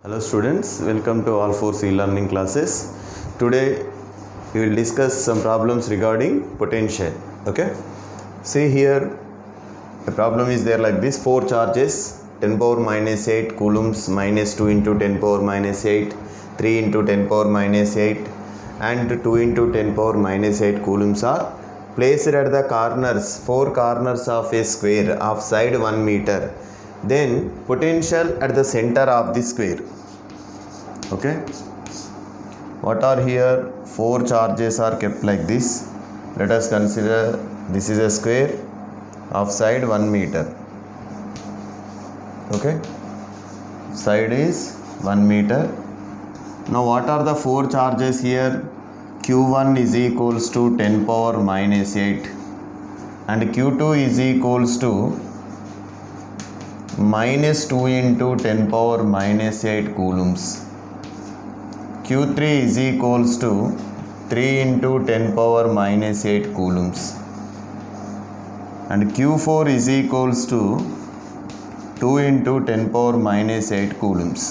Hello students, welcome to all 4 C learning classes. Today we will discuss some problems regarding potential. Okay, see here the problem is there like this: 4 charges 10 power minus 8 coulombs minus 2 into 10 power minus 8, 3 into 10 power minus 8 and 2 into 10 power minus 8 coulombs are placed at the corners, 4 corners of a square of side 1 meter. Then potential at the center of the square. Okay, what are here? 4 charges are kept like this. Let us consider this is a square of side 1 meter. Okay, side is 1 meter. Now what are the 4 charges here? Q1 is equals to 10 power minus 8 and Q2 is equals to minus 2 into 10 power minus 8 coulombs. Q3 is equals to 3 into 10 power minus 8 coulombs. And Q4 is equals to 2 into 10 power minus 8 coulombs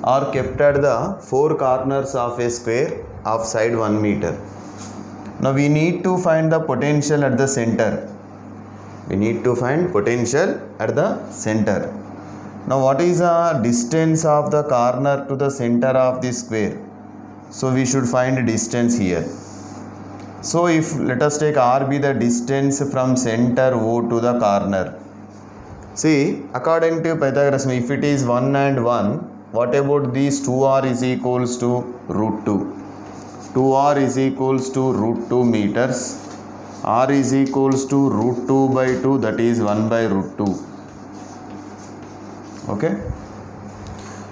are kept at the 4 corners of a square of side 1 meter. Now we need to find the potential at the center. We need to find potential at the center. Now what is the distance of the corner to the center of the square? So we should find distance here. So if let us take R be the distance from center O to the corner. See, according to Pythagoras, if it is 1 and 1, what about these 2R is equals to root 2. 2R is equals to root 2 meters. R is equals to root 2 by 2, that is 1 by root 2. Okay.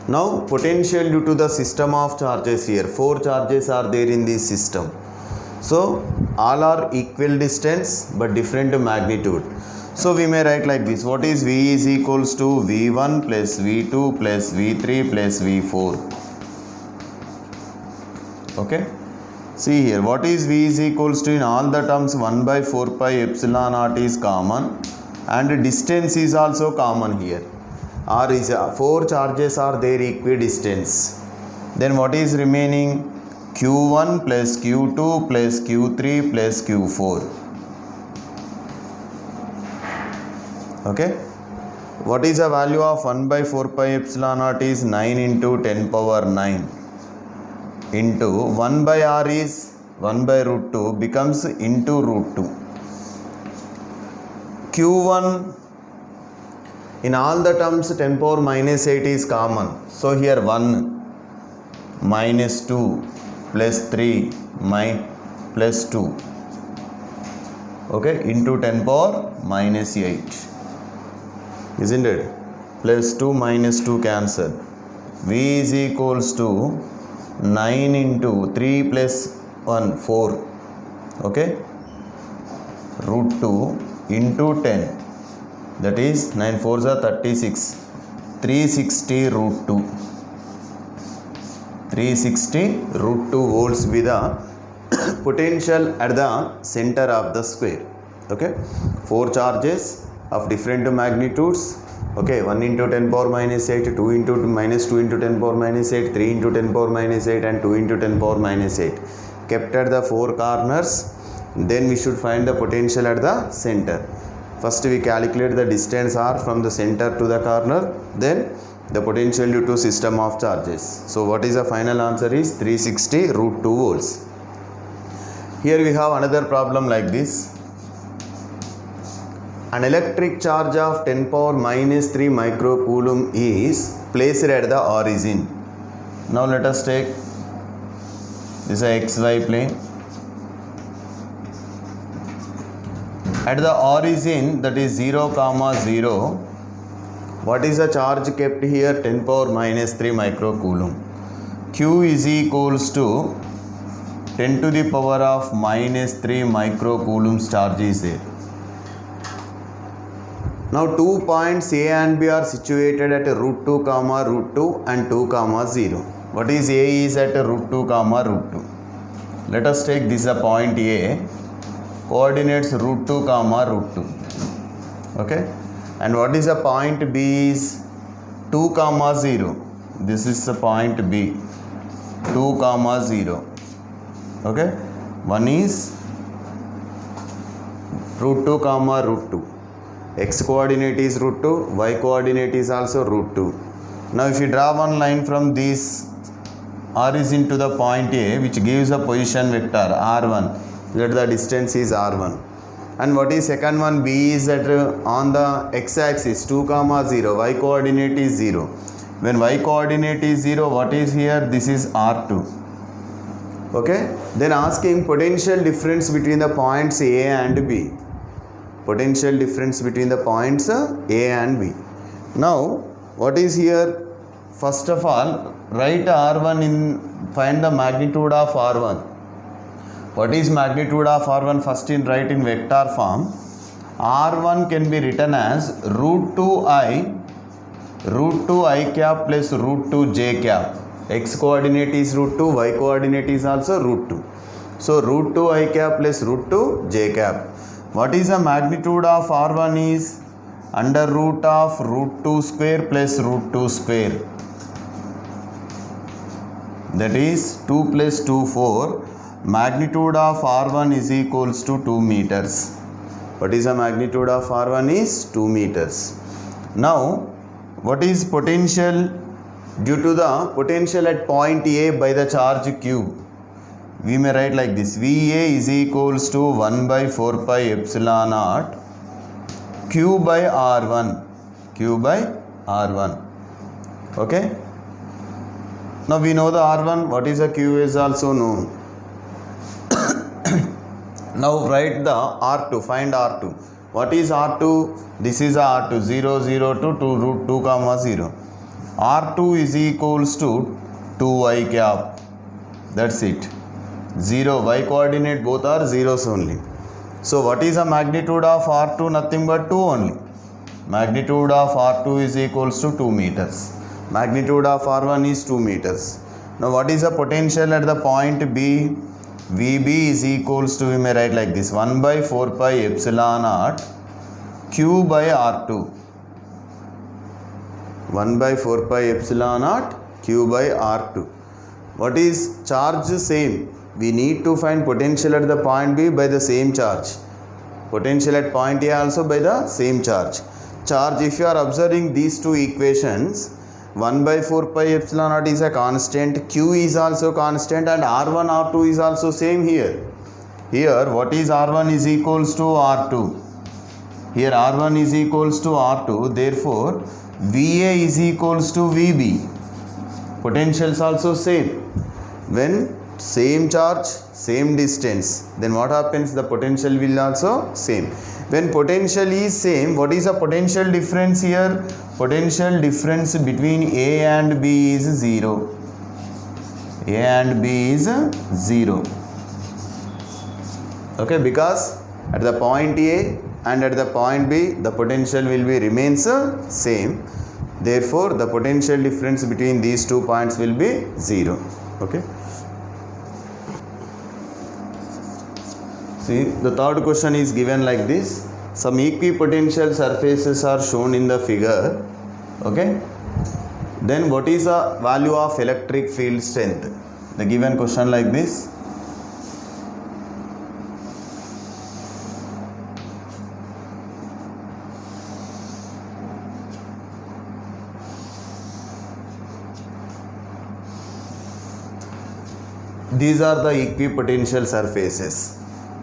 Now potential due to the system of charges here. 4 charges are there in this system. So all are equal distance but different magnitude. So we may write like this. What is V is equals to V1 plus V2 plus V3 plus V4. Okay. See here, what is V is equals to, in all the terms 1 by 4 pi epsilon naught is common and distance is also common here. R is 4 charges are there equidistance. Then what is remaining? Q1 plus Q2 plus Q3 plus Q4. Okay. What is the value of 1 by 4 pi epsilon naught is 9 into 10 power 9. Into 1 by R is 1 by root 2 becomes into root 2. Q1 in all the terms 10 power minus 8 is common. So here 1 minus 2 plus 3 plus 2. Okay, into 10 power minus 8. Isn't it? Plus 2 minus 2 cancel. V is equals to 9 into 3 plus 1, 4. Okay. Root 2 into 10. That is 9 4s are 36. 360 root 2. 360 root 2 volts be the potential at the center of the square. Okay. 4 charges of different magnitudes. Okay, 1 into 10 power minus 8, 2 into minus 2 into 10 power minus 8, 3 into 10 power minus 8 and 2 into 10 power minus 8. Kept at the 4 corners. Then we should find the potential at the center. First we calculate the distance R from the center to the corner. Then the potential due to system of charges. So what is the final answer is 360 root 2 volts. Here we have another problem like this. An electric charge of 10 power minus 3 microcoulomb is placed at the origin. Now let us take this is a XY plane. At the origin, that is 0, 0. What is the charge kept here? 10 power minus 3 microcoulomb. Q is equals to 10 to the power of minus 3 microcoulombs charge is there. Now 2 points A and B are situated at root 2, root 2 and 2, 0. What is A is at root 2, root 2. Let us take this a point A. Coordinates root 2, root 2. Okay. And what is the point B is 2, 0. this is the point B, 2 comma 0. Okay, one is root 2 comma root 2. X coordinate is root 2, y coordinate is also root 2. Now if you draw one line from this origin to the point A, which gives a position vector r1, let the distance is r1. And what is second one? B is that on the x-axis 2 comma 0, y coordinate is 0. When y coordinate is 0, what is here? This is r2. Okay, then asking potential difference between the points A and B. Potential difference between the points A and B. Now what is here? First of all, write r1 in, find the magnitude of r1. What is magnitude of r1? First in write in vector form. r1 can be written as root 2i cap plus root 2 j cap. X coordinate is root 2, y coordinate is also root 2. So root 2i cap plus root 2 j cap. What is the magnitude of r1 is under root of root 2 square plus root 2 square. That is 2 plus 2, 4. Magnitude of r1 is equals to 2 meters. What is the magnitude of r1 is 2 meters. Now what is potential due to the potential at point A by the charge q? We may write like this: VA is equals to 1 by 4 pi epsilon naught q by r1. Q by r1. Okay. Now we know the r1. What is the q is also known. Now write the r2. Find r2. What is r2? This is r2. 0, 0 to 2 root 2 comma 0. r2 is equals to 2y cap. That's it. 0. Y coordinate both are zeros only. So what is the magnitude of r2? Nothing but 2 only. Magnitude of r2 is equals to 2 meters. Magnitude of r1 is 2 meters. Now what is the potential at the point B? VB is equals to, we may write like this: 1 by 4 pi epsilon naught q by r2. 1 by 4 pi epsilon naught q by r2. What is charge? Same. We need to find potential at the point B by the same charge. Potential at point A also by the same charge. Charge, if you are observing these two equations, 1 by 4 pi epsilon naught is a constant, q is also constant, and r1 r2 is also same here. Here what is r1 is equals to r2. Here r1 is equals to r2. Therefore VA is equals to VB. Potentials also same. When same charge, same distance, then what happens? The potential will also same. When potential is same, what is the potential difference here? Potential difference between A and B is 0. A and B is 0. Okay, because at the point A and at the point B, the potential will be remains same. Therefore the potential difference between these 2 points will be 0. Okay. See, the third question is given like this: some equipotential surfaces are shown in the figure. Okay, then what is the value of electric field strength? The given question like this. These are the equipotential surfaces.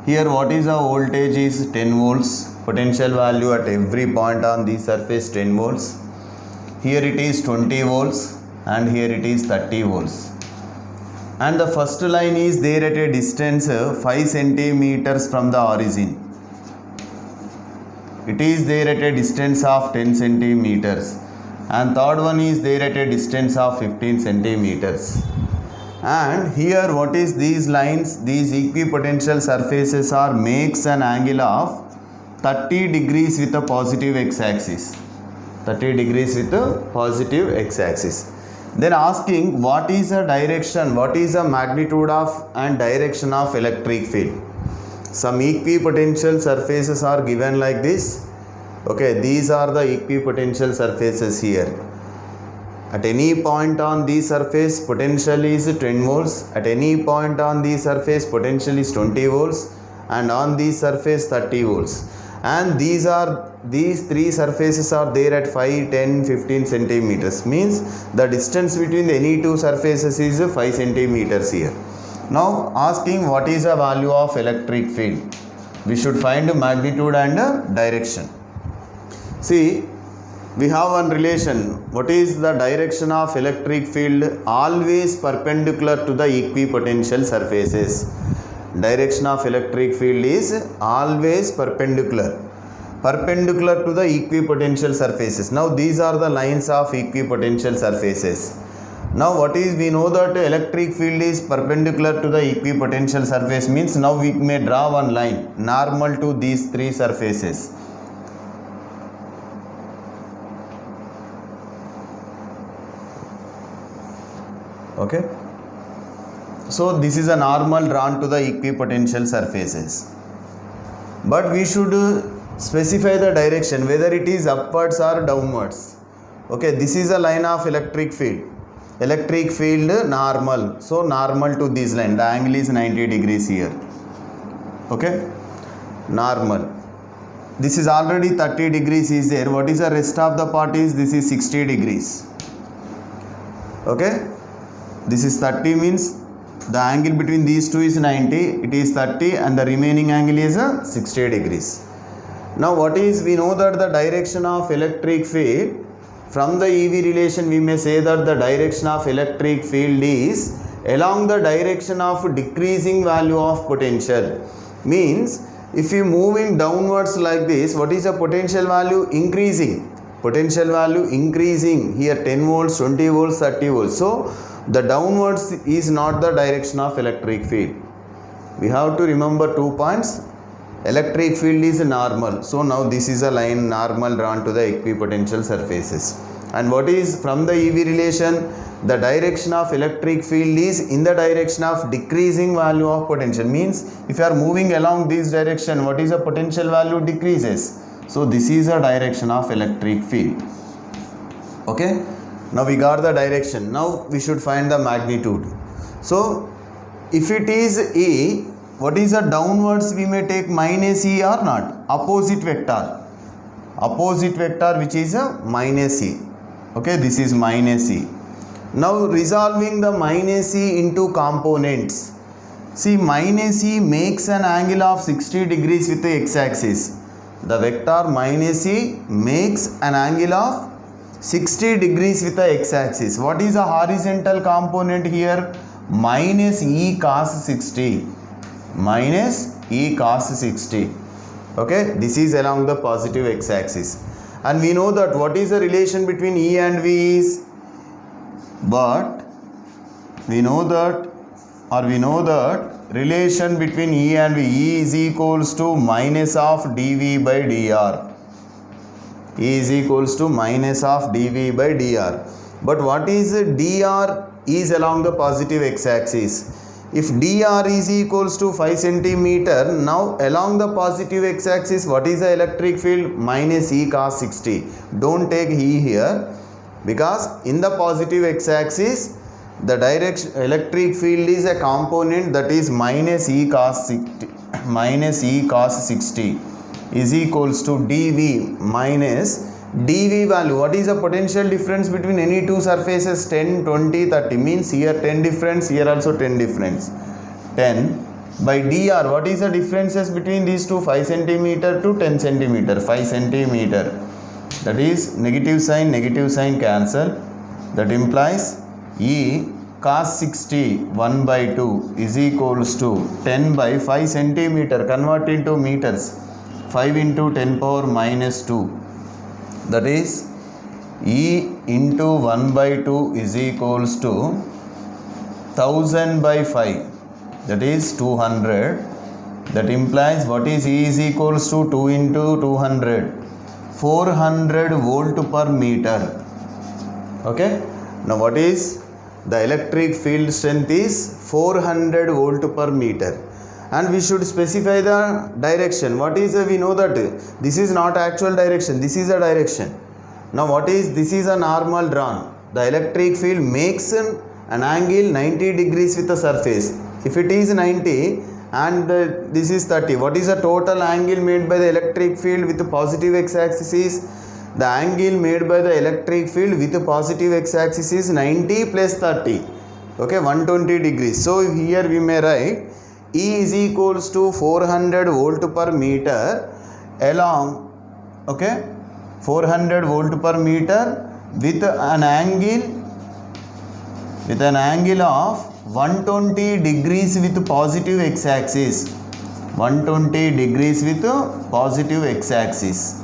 Here what is the voltage is 10 volts. Potential value at every point on the surface 10 volts. Here it is 20 volts and here it is 30 volts. And the first line is there at a distance 5 centimeters from the origin. It is there at a distance of 10 centimeters. And third one is there at a distance of 15 centimeters. And here what is these lines? These equipotential surfaces are makes an angle of 30 degrees with a positive x-axis. 30 degrees with a positive x-axis. Then asking what is the direction, what is the magnitude of and direction of electric field. Some equipotential surfaces are given like this. Okay, these are the equipotential surfaces here. At any point on the surface, potential is 10 volts. At any point on the surface, potential is 20 volts. And on the surface, 30 volts. And these three surfaces are there at 5, 10, 15 centimeters. Means the distance between any two surfaces is 5 centimeters here. Now asking what is the value of electric field. We should find magnitude and direction. See, we have one relation. What is the direction of electric field? Always perpendicular to the equipotential surfaces. Direction of electric field is always perpendicular to the equipotential surfaces. Now these are the lines of equipotential surfaces. Now we know that electric field is perpendicular to the equipotential surface, means now we may draw one line normal to these three surfaces. Okay. So this is a normal drawn to the equipotential surfaces. But we should specify the direction, whether it is upwards or downwards. Okay, this is a line of electric field. Electric field normal. So normal to this line. The angle is 90 degrees here. Okay, normal. This is already 30 degrees is there. What is the rest of the part is? This is 60 degrees. Okay, this is 30 means the angle between these two is 90, it is 30, and the remaining angle is 60 degrees. Now we know that the direction of electric field, from the EV relation we may say that the direction of electric field is along the direction of decreasing value of potential. Means if you moving downwards like this, what is the potential value? Increasing. Potential value increasing. Here 10 volts, 20 volts, 30 volts. So the downwards is not the direction of electric field. We have to remember 2 points. Electric field is normal. So now this is a line normal drawn to the equipotential surfaces. And what is from the EV relation? The direction of electric field is in the direction of decreasing value of potential. Means if you are moving along this direction, what is the potential value? Decreases. So this is a direction of electric field. Okay. Now we got the direction. Now we should find the magnitude. So if it is E, what is the downwards? We may take minus E or not. Opposite vector. Opposite vector which is a minus E. Okay, this is minus E. Now resolving the minus E into components. See, minus E makes an angle of 60 degrees with the x-axis. The vector minus E makes an angle of 60 degrees with the x-axis. What is the horizontal component here? Minus E cos 60. Minus E cos 60. Okay, this is along the positive x-axis. And we know that what is the relation between E and V is? But we know that relation between E and V, E is equals to minus of dV by dr. E is equals to minus of dV by dr. But what is dr is along the positive x-axis. If dr is equals to 5 centimeter, now along the positive x-axis, what is the electric field? Minus E cos 60. Don't take E here, because in the positive x-axis, the direction electric field is a component, that is minus E cos 60. Minus E cos 60 is equals to dV minus dV value. What is the potential difference between any two surfaces? 10, 20, 30. Means here 10 difference, here also 10 difference. 10 by dr. What is the differences between these two? 5 centimeter to 10 centimeter. 5 centimeter. That is negative sign cancel. That implies E cos 60 1 by 2 is equals to 10 by 5 centimeter. Convert into meters. 5 into 10 power minus 2. That is E into 1 by 2 is equals to 1000 by 5. That is 200. That implies what is E is equals to 2 into 200. 400 volt per meter. Okay. Now what is the electric field strength is 400 volt per meter. And we should specify the direction. What is we know that this is not actual direction, this is a direction. Now what is this? Is a normal drawn. the electric field makes an angle 90 degrees with the surface. If it is 90 and this is 30, what is the total angle made by the electric field with the positive x-axis is? The angle made by the electric field with the positive x-axis is 90 plus 30. Okay, 120 degrees. So here we may write E is equals to 400 volt per meter along, okay, 400 volt per meter with an angle of 120 degrees with positive x-axis. 120 degrees with positive x-axis.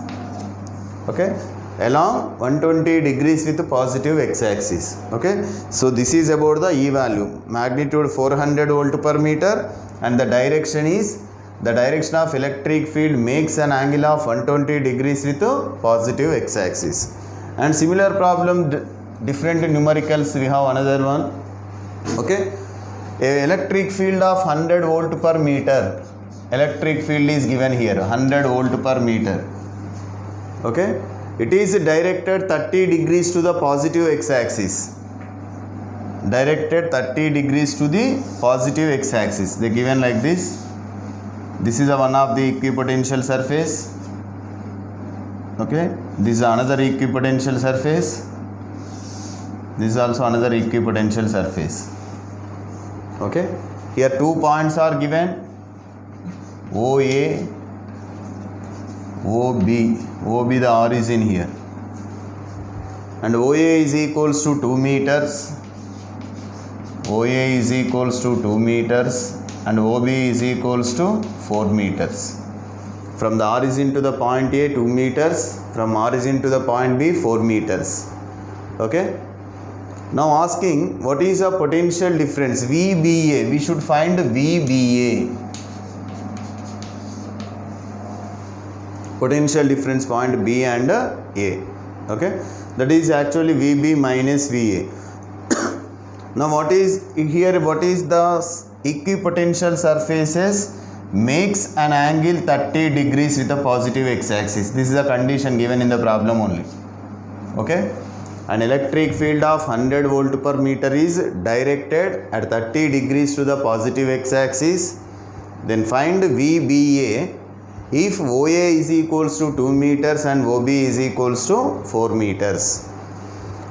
Okay, along 120 degrees with positive x-axis. Okay, so this is about the E value, magnitude 400 volt per meter, and the direction is, the direction of electric field makes an angle of 120 degrees with positive x-axis. And similar problem, different numericals, we have another one. Okay, a electric field of 100 volt per meter, electric field is given here, 100 volt per meter. Okay, it is directed 30 degrees to the positive x-axis. Directed 30 degrees to the positive x-axis. They given like this. This is one of the equipotential surface. Okay, this is another equipotential surface. This is also another equipotential surface. Okay, here 2 points are given, OA, OB, OB the origin here, and OA is equals to 2 meters, OA is equals to 2 meters, and OB is equals to 4 meters. From the origin to the point A 2 meters, from origin to the point B 4 meters. Okay, now asking what is the potential difference VBA, we should find VBA, potential difference point B and A. Okay, that is actually VB minus VA. Now what is here, what is the equipotential surfaces makes an angle 30 degrees with a positive x-axis. This is the condition given in the problem only. Okay, an electric field of 100 volt per meter is directed at 30 degrees to the positive x-axis. Then find VBA if OA is equals to 2 meters and OB is equals to 4 meters.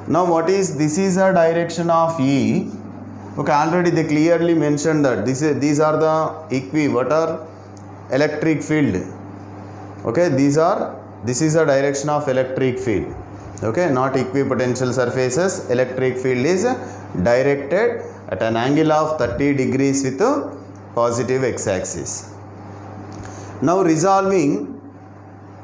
Now what is, this is a direction of E. Okay, already they clearly mentioned that these are the what are electric field. Okay, this is a direction of electric field. Okay, not equipotential surfaces. Electric field is directed at an angle of 30 degrees with a positive x-axis. Now resolving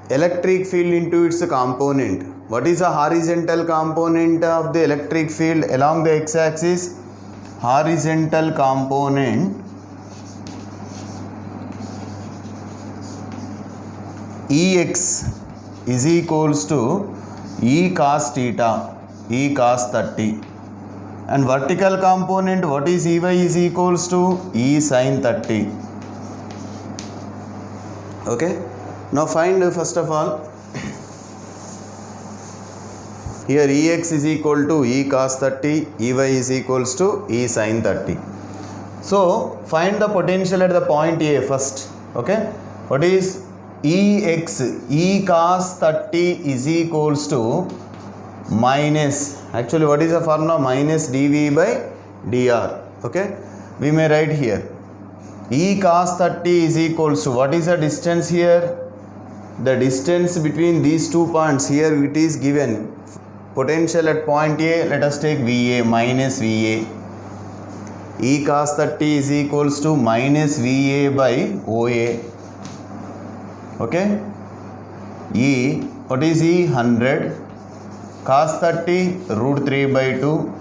electric field into its component. What is a horizontal component of the electric field along the x-axis? Horizontal component Ex is equals to E cos theta, E cos 30, and vertical component, what is Ey is equals to E sin 30. Okay, now find first of all here Ex is equal to E cos 30, Ey is equals to E sin 30. So find the potential at the point A first. Okay, what is Ex, E cos 30 is equals to minus, actually what is the formula, minus dV by dr. Okay, we may write here E cos 30 is equals to, what is the distance here? The distance between these 2 points, here it is given potential at point A, let us take VA, minus VA. E cos 30 is equals to minus VA by OA. Okay, E, what is E? 100, cos 30 root 3 by 2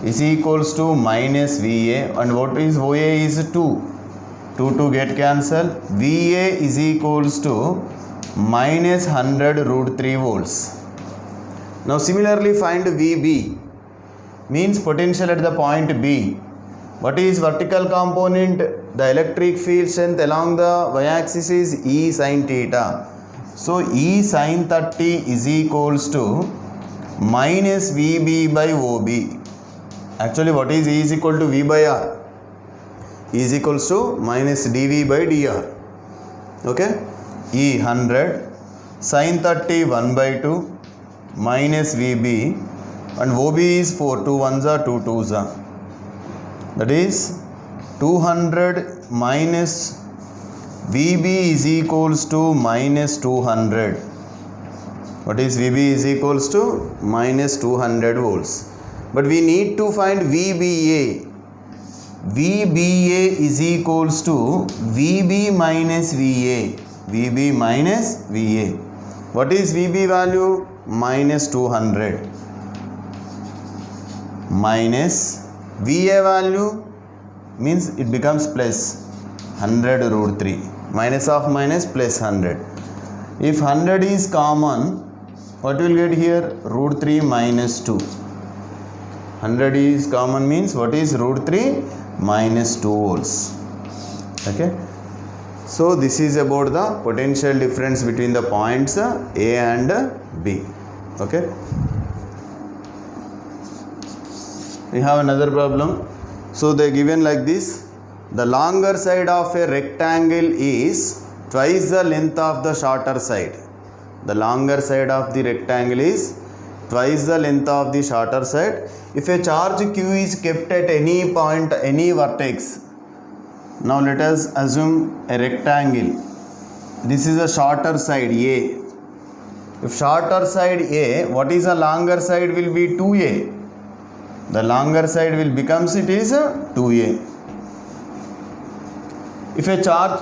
is equals to minus VA, and what is OA is 2 to get cancelled. VA is equals to minus 100 root 3 volts. Now similarly find VB, means potential at the point B. What is vertical component? The electric field strength along the y-axis is E sin theta. So E sin 30 is equals to minus VB by OB. Actually, what is E is equal to V by R? E is equals to minus dV by dr. Okay? E 100 sin 30 1 by 2 minus VB, and OB is 4, 2 1s are 2 2s are. That is 200 minus VB is equals to minus 200. What is VB is equals to minus 200 volts. But we need to find VBA. VBA is equals to VB minus VA. VB minus VA. What is VB value? Minus 200. Minus VA value means it becomes plus 100 root 3. Minus of minus plus 100. If 100 is common, what will get here? Root 3 minus 2. 100 is common means what is root 3 minus 2 volts. Okay. So this is about the potential difference between the points A and B. Okay. We have another problem. So they are given like this. The longer side of a rectangle is twice the length of the shorter side. The longer side of the rectangle is twice the length of the shorter side. If a charge Q is kept at any point, any vertex. Now let us assume a rectangle. This is a shorter side A. If shorter side A, what is the longer side will be 2A. The longer side will becomes it is 2A. If a charge,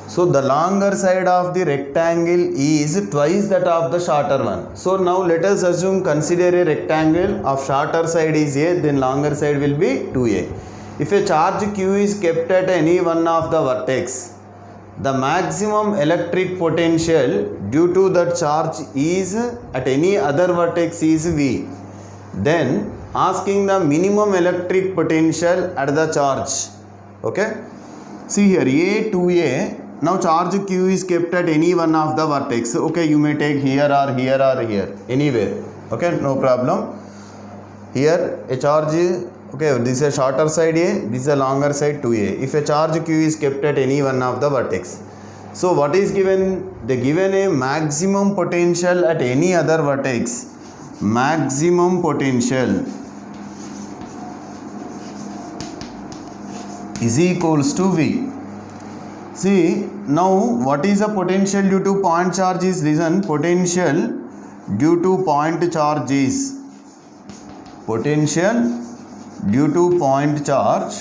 so the longer side of the rectangle is twice that of the shorter one. So now let us assume, consider a rectangle of shorter side is A, then longer side will be 2A. If a charge Q is kept at any one of the vertex, the maximum electric potential due to that charge is at any other vertex is V. Then asking the minimum electric potential at the charge. Okay. See here A to A. Now charge Q is kept at any one of the vertex. Okay, you may take here or here or here, anywhere. Okay, no problem. Here a charge is, okay, this is a shorter side A, this is a longer side 2A. If a charge Q is kept at any one of the vertex. So what is given? They given a maximum potential at any other vertex. Maximum potential is equals to V. See, now what is the potential due to point charge is written. Potential due to point charge is potential due to point charge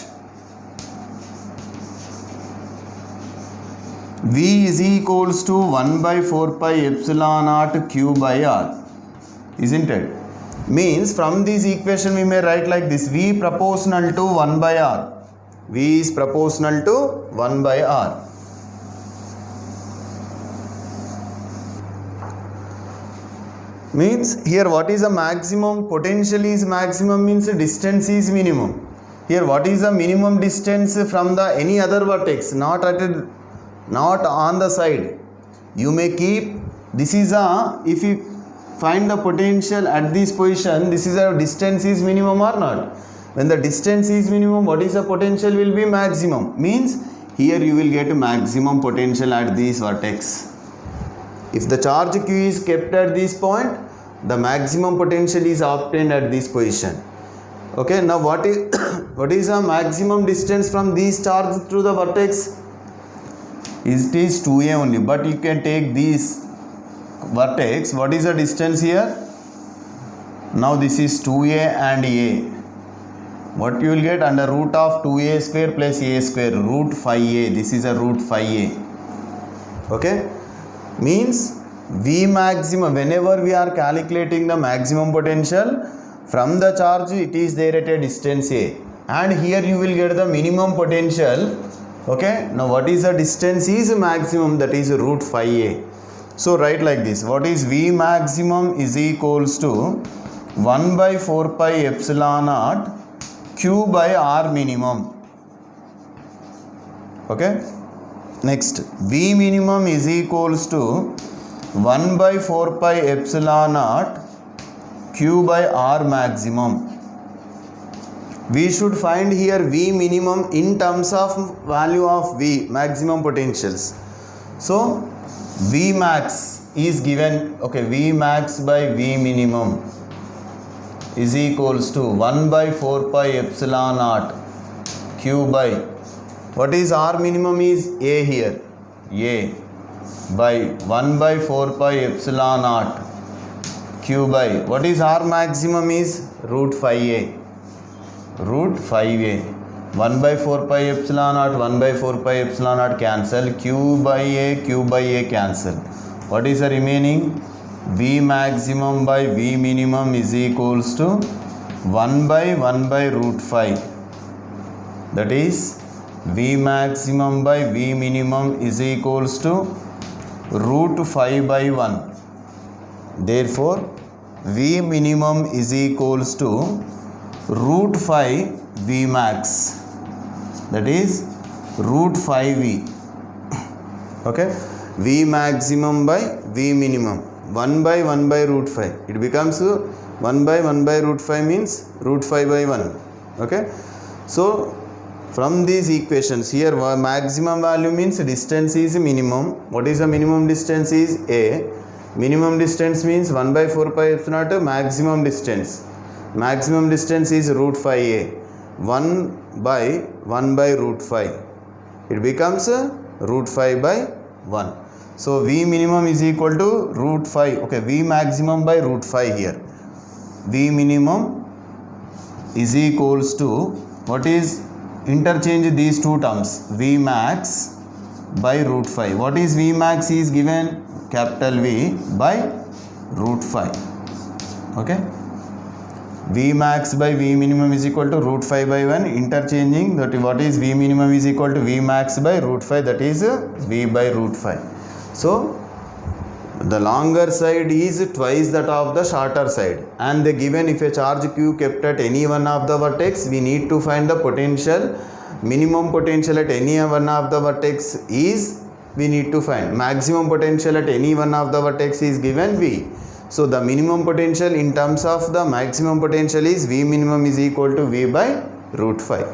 V is equals to 1 by 4 pi epsilon naught Q by R. Isn't it? Means from this equation we may write like this: V proportional to 1 by R. V is proportional to 1 by R. Means here what is the maximum? Potential is maximum means distance is minimum. Here what is the minimum distance from the any other vertex? Not on the side. You may keep, this is a, if you find the potential at this position, this is a distance is minimum or not. When the distance is minimum, what is the potential will be maximum. Means here you will get maximum potential at this vertex. If the charge Q is kept at this point, the maximum potential is obtained at this position. Okay, now what is the maximum distance from this charge to the vertex? It is 2A only, but you can take this vertex. What is the distance here? Now this is 2A and A. What you will get? Under root of 2A square plus A square, root 5A. This is a root 5A. Okay. Means V maximum, whenever we are calculating the maximum potential from the charge, it is there at a distance A, and here you will get the minimum potential. Okay, now what is the distance is maximum, that is root 5A. So write like this: what is V maximum is equals to 1 by 4 pi epsilon naught Q by R minimum. Okay. Next, V minimum is equals to 1 by 4 pi epsilon naught q by r maximum. We should find here V minimum in terms of value of V maximum potentials. So V max is given, okay, V max by V minimum is equals to 1 by 4 pi epsilon naught q by, what is R minimum is A here, A by 1 by 4 pi epsilon naught q by, what is R maximum is root 5A, root 5A. 1 by 4 pi epsilon naught, 1 by 4 pi epsilon naught cancel, q by A cancel. What is the remaining? V maximum by V minimum is equals to 1 by root 5. That is V maximum by V minimum is equals to root 5 by 1. Therefore, V minimum is equals to root 5 V max. That is root 5V. Okay. V maximum by V minimum. 1 by root 5. It becomes 1 by root 5 means root 5 by 1. Okay. So, from these equations here, maximum value means distance is minimum. What is the minimum distance is A. Minimum distance means 1 by 4 pi epsilon naught maximum distance. Maximum distance is root 5A. 1 by root 5. It becomes root 5 by 1. So V minimum is equal to root 5. Okay, V maximum by root 5 here. V minimum is equals to, what is, interchange these two terms, V max by root 5. What is V max is given? Capital V by root 5. Okay. V max by V minimum is equal to root 5 by 1. Interchanging that, what is V minimum is equal to V max by root 5, that is V by root 5. So the longer side is twice that of the shorter side, and they given if a charge q kept at any one of the vertex, we need to find the potential, minimum potential at any one of the vertex is, we need to find maximum potential at any one of the vertex is given V. So the minimum potential in terms of the maximum potential is V minimum is equal to V by root 5.